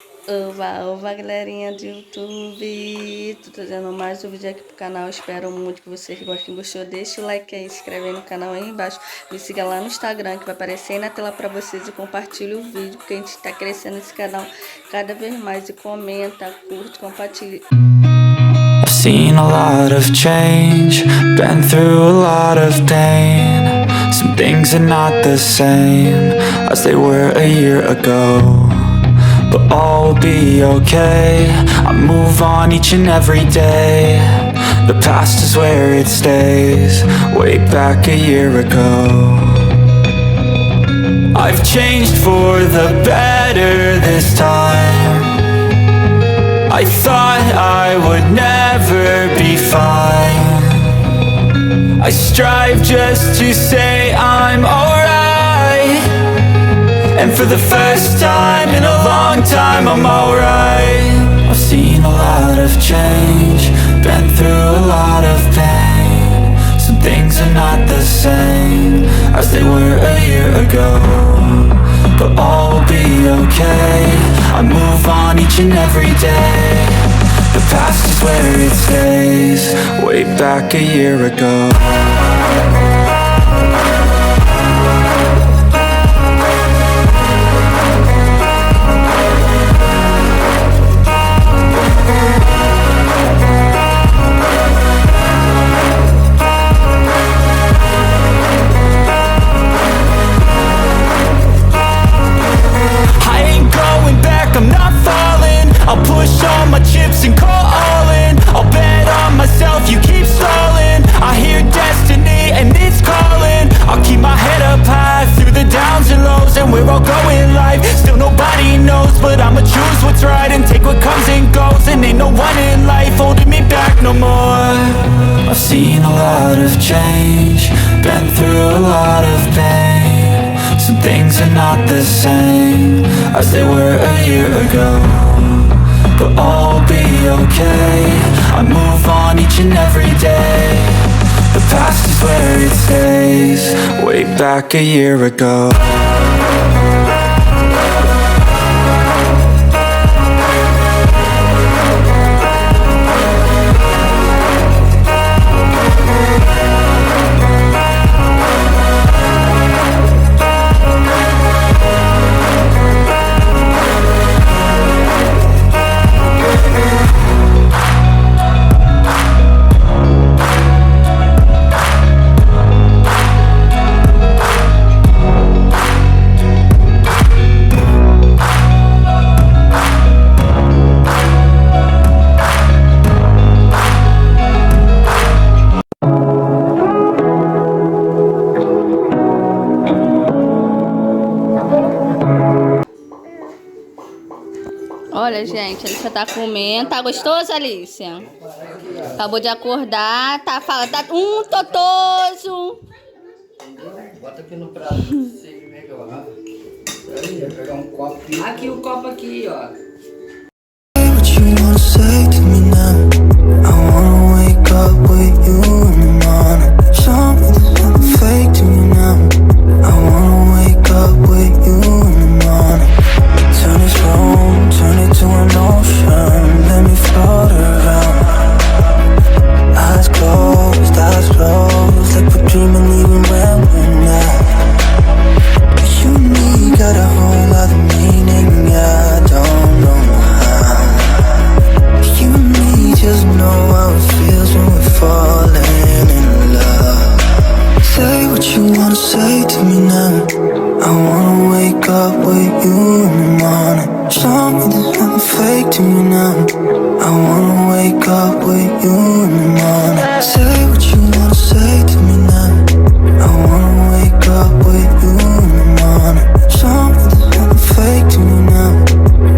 Ova, ova, galerinha do YouTube. Tô trazendo mais um vídeo aqui pro canal. Espero muito que vocês gostem. Gostou? Deixa o like aí, se inscreve aí no canal aí embaixo. Me siga lá no Instagram, que vai aparecer aí na tela pra vocês. E compartilhe o vídeo, porque a gente tá crescendo esse canal cada vez mais. E comenta, curte, compartilhe. I've seen a lot of change, been through a lot of pain. Some things are not the same as they were a year ago, but all will be okay. I move on each and every day. The past is where it stays, way back a year ago. I've changed for the better this time. I thought I would never be fine. I strive just to say I'm alright, and for the first time in a long time I'm alright. I've seen a lot of change, been through a lot of pain. Some things are not the same as they were a year ago, but all will be okay. I move on each and every day. The past is where it stays, way back a year ago. I'll push all my chips and call all in. I'll bet on myself, you keep stalling. I hear destiny and it's calling. I'll keep my head up high through the downs and lows, and we're all going life. Still nobody knows, but I'ma choose what's right and take what comes and goes. And ain't no one in life holding me back no more. I've seen a lot of change, been through a lot of pain. Some things are not the same as they were a year ago, but all will be okay. I move on each and every day. The past is where it stays, way back a year ago. Olha, gente, a Alicia tá comendo. Tá gostoso, Alicia? Acabou de acordar. Tá falando. Tá totoso. Bota aqui no prato pra você melhor. Peraí, vou pegar um copo aqui. Aqui, o copo aqui, ó. What you wanna say to me now? I wanna wake up with you in the morning. Something's not fake to me now. I wanna wake up with you in the morning. Turn this room, turn it to an ocean. Let me float around. Eyes closed, like we're dreaming even when we're not. You and me got a whole lot of meaning, I don't know how. You and me just know how it feels when we're falling in love. Say what you wanna say to me now. I wanna wake up with you in the morning. Something's not fake to me now. I wanna wake up with you in the morning. Say what you wanna say to me now. I wanna wake up with you in the morning. Something's not fake to me now.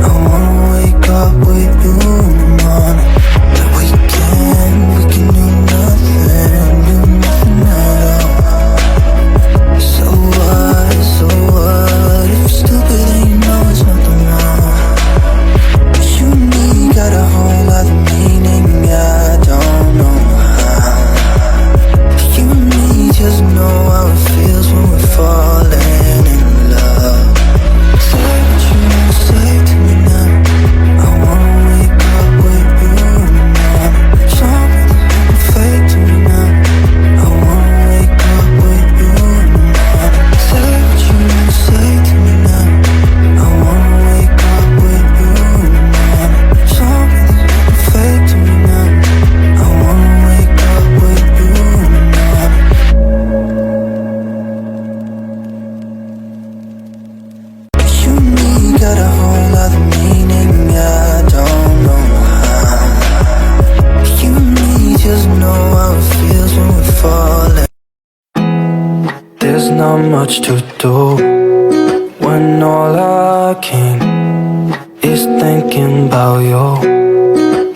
I wanna wake up with you in the morning. But we can do nothing at all. So what, if you're stupid then you know it's nothing wrong. You and me got a whole lot of meaning, I don't much to do when all I can is thinking about you.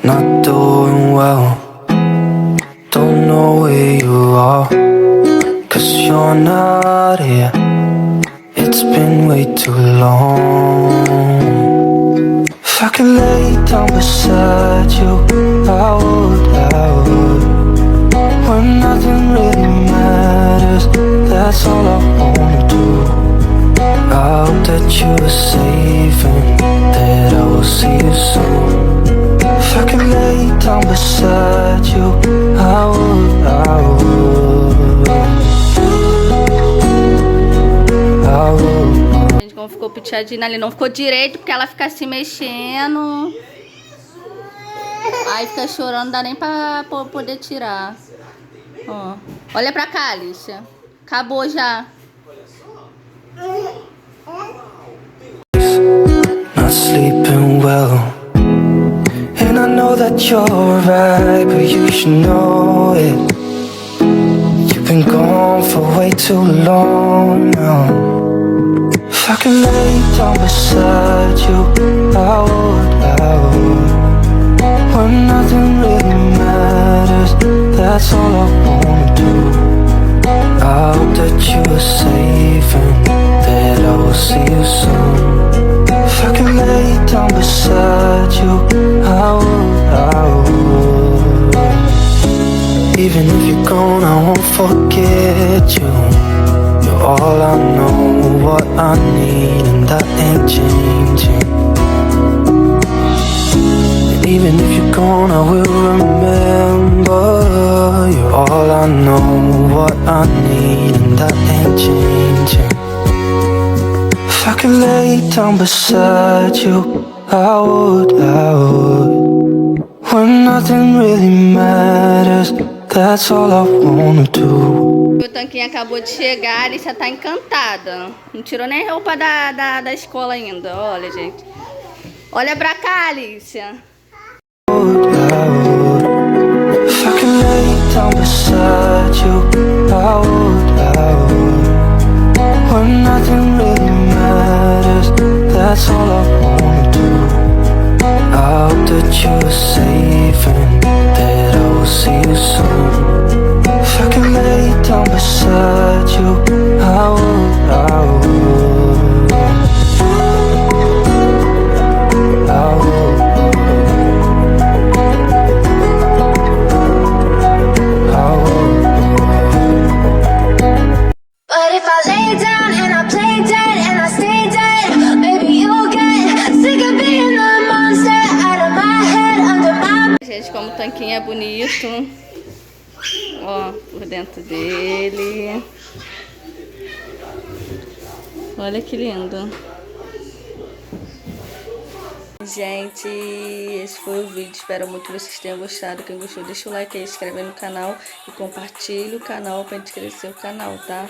Not doing well, don't know where you are, 'cause you're not here. It's been way too long. If I could lay down beside you, I would, when nothing really matters, that's all I wanna do. I hope that you are safe and that I will see you soon. If I could lay down beside you, I would, I would. Gente, como ficou piteadinha ali, não ficou direito porque ela fica se mexendo. Aí fica chorando, não dá nem pra poder tirar. Ó, olha pra cá, Alicia. Acabou já. Not sleeping well, and I know that you're right, but you should know it. You've been gone for way too long now. If I could lay down beside you, I would, when nothing really matters, that's all I wanna do. I hope that you are safe and that I will see you soon. If I could lay down beside you, I would. Even if you're gone, I won't forget you. You're all I know, what I need, and that ain't changing. And even if you're gone, I will remember. You're all I know, what I need, and that ain't changing. If I could lay down beside you, I would, when nothing really matters, that's all I wanna do. O Tanquinho acabou de chegar, a Alicia tá encantada. Não tirou nem roupa da escola ainda. Olha, gente. Olha pra cá, Alicia. If I could lay down beside you, I would, when nothing really matters, that's all I wanna do. I hope that you're safe and that I will see you soon. If I could lay down beside you, I would, I would. But if I lay down and I play dead and I stay dead, maybe you'll get sick of being the monster out of my head, under my... Gente, como o Tanquinho é bonito. Ó, por dentro dele. Olha que lindo. Gente, esse foi o vídeo. Espero muito que vocês tenham gostado. Quem gostou, deixa o like aí, se inscreve no canal e compartilha o canal pra gente crescer o canal, tá?